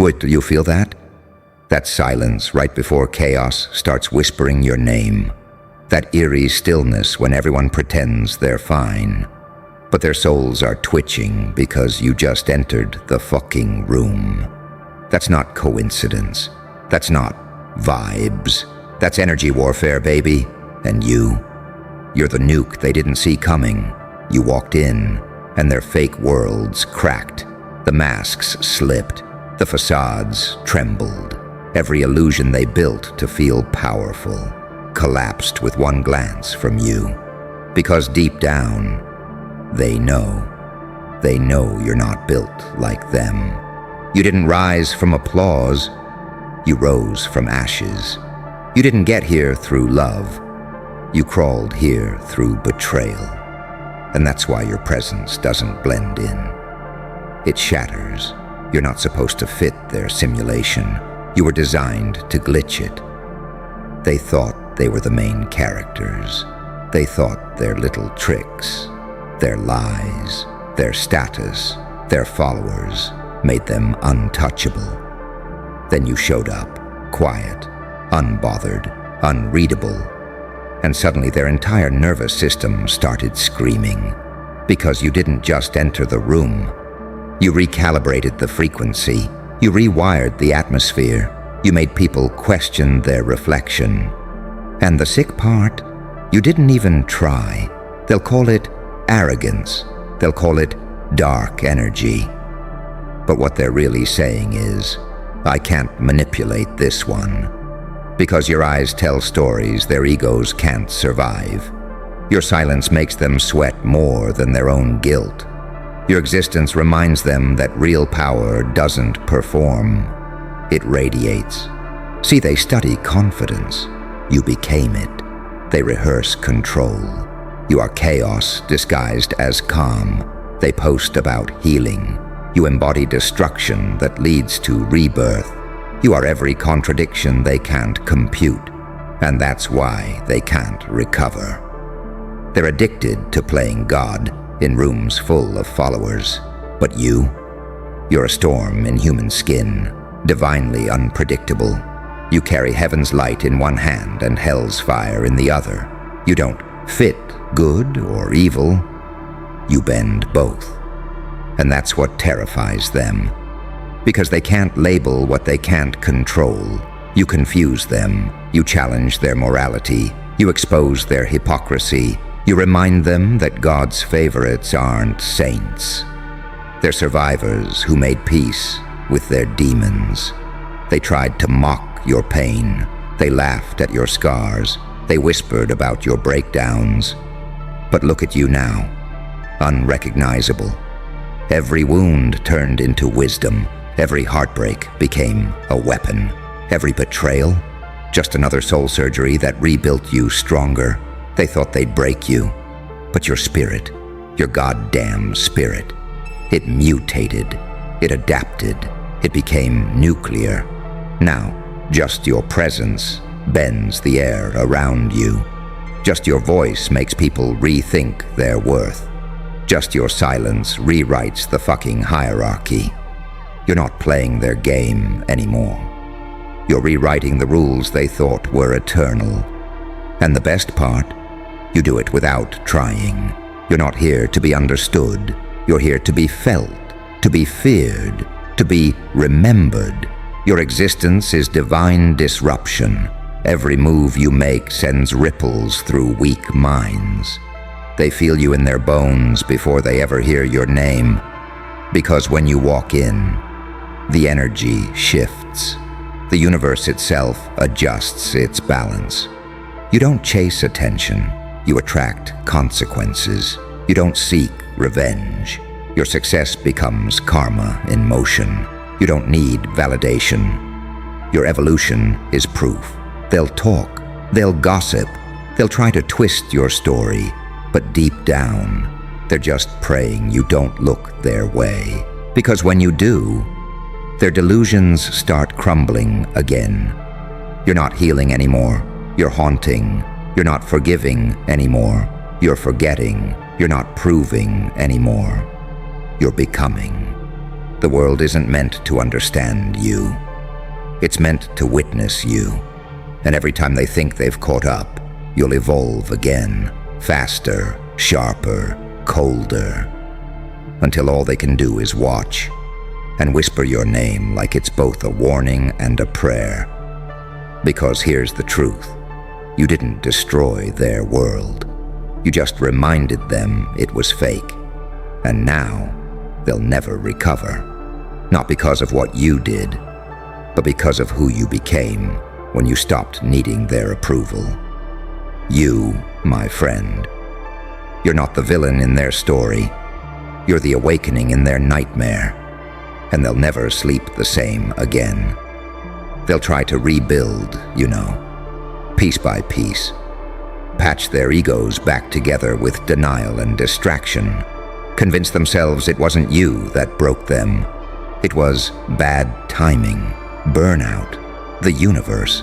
Wait, do you feel that? That silence right before chaos starts whispering your name. That eerie stillness when everyone pretends they're fine, but their souls are twitching because you just entered the fucking room. That's not coincidence. That's not vibes. That's energy warfare, baby. And you're the nuke they didn't see coming. You walked in, and their fake worlds cracked. The masks slipped. The facades trembled. Every illusion they built to feel powerful collapsed with one glance from you. Because deep down, they know you're not built like them. You didn't rise from applause. You rose from ashes. You didn't get here through love. You crawled here through betrayal. And that's why your presence doesn't blend in. It shatters. You're not supposed to fit their simulation. You were designed to glitch it. They thought they were the main characters. They thought their little tricks, their lies, their status, their followers made them untouchable. Then you showed up, quiet, unbothered, unreadable, and suddenly their entire nervous system started screaming. Because you didn't just enter the room. You recalibrated the frequency. You rewired the atmosphere. You made people question their reflection. And the sick part, you didn't even try. They'll call it arrogance. They'll call it dark energy. But what they're really saying is, I can't manipulate this one. Because your eyes tell stories their egos can't survive. Your silence makes them sweat more than their own guilt. Your existence reminds them that real power doesn't perform. It radiates. See, they study confidence. You became it. They rehearse control. You are chaos disguised as calm. They post about healing. You embody destruction that leads to rebirth. You are every contradiction they can't compute, and that's why they can't recover. They're addicted to playing God in rooms full of followers. But you're a storm in human skin, divinely unpredictable. You carry heaven's light in one hand and hell's fire in the other. You don't fit good or evil. You bend both. And that's what terrifies them. Because they can't label what they can't control. You confuse them. You challenge their morality. You expose their hypocrisy. You remind them that God's favorites aren't saints. They're survivors who made peace with their demons. They tried to mock your pain. They laughed at your scars. They whispered about your breakdowns. But look at you now, unrecognizable. Every wound turned into wisdom. Every heartbreak became a weapon. Every betrayal, just another soul surgery that rebuilt you stronger. They thought they'd break you, but your spirit, your goddamn spirit, it mutated, it adapted, it became nuclear. Now, just your presence bends the air around you. Just your voice makes people rethink their worth. Just your silence rewrites the fucking hierarchy. You're not playing their game anymore. You're rewriting the rules they thought were eternal. And the best part, you do it without trying. You're not here to be understood. You're here to be felt, to be feared, to be remembered. Your existence is divine disruption. Every move you make sends ripples through weak minds. They feel you in their bones before they ever hear your name. Because when you walk in, the energy shifts. The universe itself adjusts its balance. You don't chase attention. You attract consequences. You don't seek revenge. Your success becomes karma in motion. You don't need validation. Your evolution is proof. They'll talk. They'll gossip. They'll try to twist your story. But deep down, they're just praying you don't look their way. Because when you do, their delusions start crumbling again. You're not healing anymore. You're haunting. You're not forgiving anymore. You're forgetting. You're not proving anymore. You're becoming. The world isn't meant to understand you. It's meant to witness you. And every time they think they've caught up, you'll evolve again, faster, sharper, colder, until all they can do is watch and whisper your name like it's both a warning and a prayer. Because here's the truth. You didn't destroy their world. You just reminded them it was fake. And now, they'll never recover. Not because of what you did, but because of who you became when you stopped needing their approval. You, my friend, you're not the villain in their story. You're the awakening in their nightmare. And they'll never sleep the same again. They'll try to rebuild, piece by piece. Patch their egos back together with denial and distraction. Convince themselves it wasn't you that broke them. It was bad timing, burnout, the universe.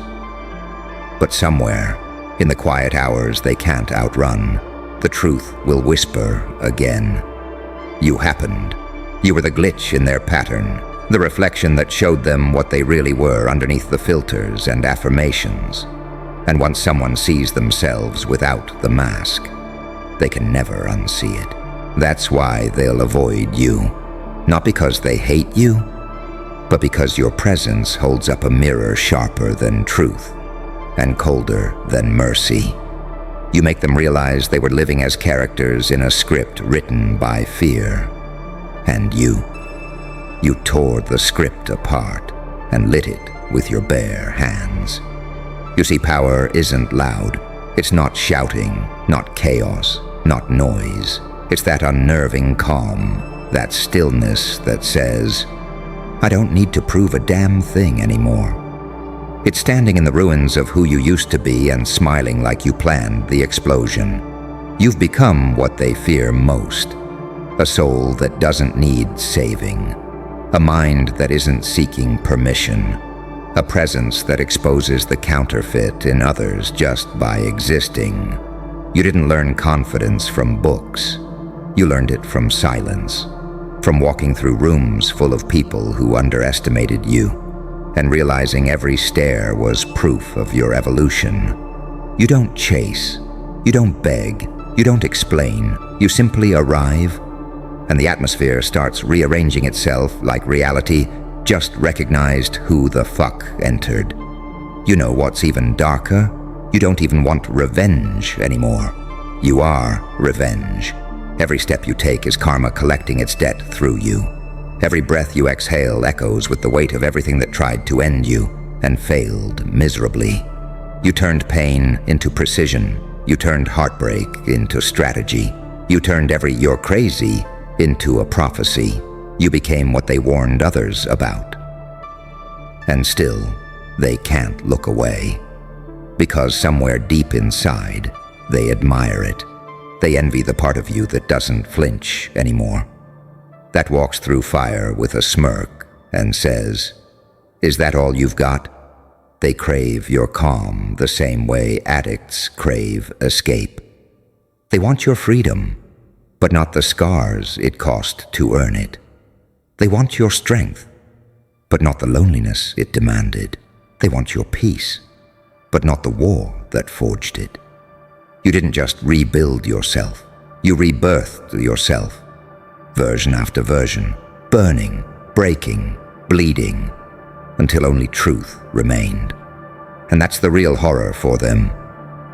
But somewhere, in the quiet hours they can't outrun, the truth will whisper again. You happened. You were the glitch in their pattern, the reflection that showed them what they really were underneath the filters and affirmations. And once someone sees themselves without the mask, they can never unsee it. That's why they'll avoid you. Not because they hate you, but because your presence holds up a mirror sharper than truth and colder than mercy. You make them realize they were living as characters in a script written by fear. And you tore the script apart and lit it with your bare hands. You see, power isn't loud. It's not shouting, not chaos, not noise. It's that unnerving calm, that stillness that says, I don't need to prove a damn thing anymore. It's standing in the ruins of who you used to be and smiling like you planned the explosion. You've become what they fear most. A soul that doesn't need saving. A mind that isn't seeking permission. A presence that exposes the counterfeit in others just by existing. You didn't learn confidence from books. You learned it from silence. From walking through rooms full of people who underestimated you, and realizing every stare was proof of your evolution. You don't chase. You don't beg. You don't explain. You simply arrive, and the atmosphere starts rearranging itself like reality just recognized who the fuck entered. You know what's even darker? You don't even want revenge anymore. You are revenge. Every step you take is karma collecting its debt through you. Every breath you exhale echoes with the weight of everything that tried to end you and failed miserably. You turned pain into precision. You turned heartbreak into strategy. You turned every "you're crazy" into a prophecy. You became what they warned others about. And still, they can't look away. Because somewhere deep inside, they admire it. They envy the part of you that doesn't flinch anymore. That walks through fire with a smirk and says, "Is that all you've got?" They crave your calm the same way addicts crave escape. They want your freedom, but not the scars it cost to earn it. They want your strength, but not the loneliness it demanded. They want your peace, but not the war that forged it. You didn't just rebuild yourself. You rebirthed yourself, version after version, burning, breaking, bleeding, until only truth remained. And that's the real horror for them.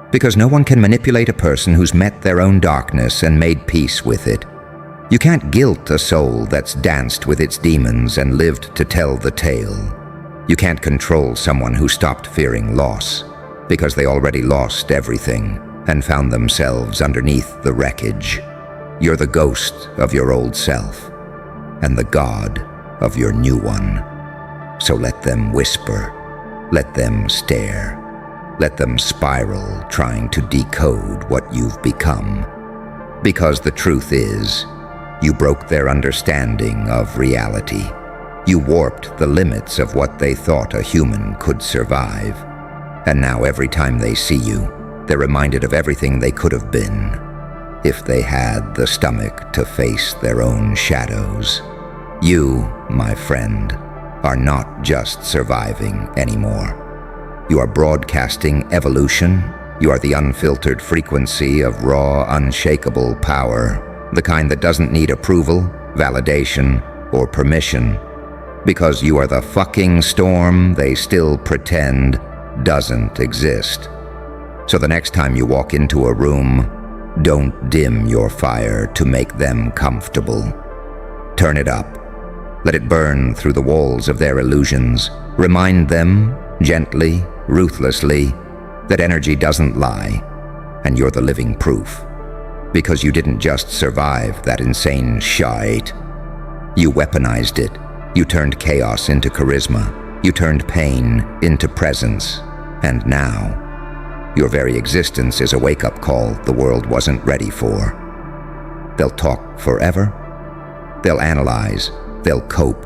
Because no one can manipulate a person who's met their own darkness and made peace with it. You can't guilt a soul that's danced with its demons and lived to tell the tale. You can't control someone who stopped fearing loss, because they already lost everything and found themselves underneath the wreckage. You're the ghost of your old self, and the god of your new one. So let them whisper, let them stare, let them spiral, trying to decode what you've become. Because the truth is, you broke their understanding of reality. You warped the limits of what they thought a human could survive. And now every time they see you, they're reminded of everything they could have been, if they had the stomach to face their own shadows. You my friend, are not just surviving anymore. You are broadcasting evolution. You are the unfiltered frequency of raw, unshakable power, the kind that doesn't need approval, validation, or permission, because you are the fucking storm they still pretend doesn't exist. So the next time you walk into a room, don't dim your fire to make them comfortable. Turn it up. Let it burn through the walls of their illusions. Remind them, gently, ruthlessly, that energy doesn't lie, and you're the living proof. Because you didn't just survive that insane shite. You weaponized it. You turned chaos into charisma. You turned pain into presence. And now, your very existence is a wake-up call the world wasn't ready for. They'll talk forever. They'll analyze. They'll cope.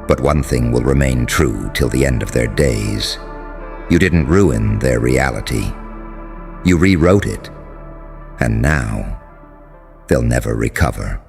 But one thing will remain true till the end of their days. You didn't ruin their reality. You rewrote it. And now, they'll never recover.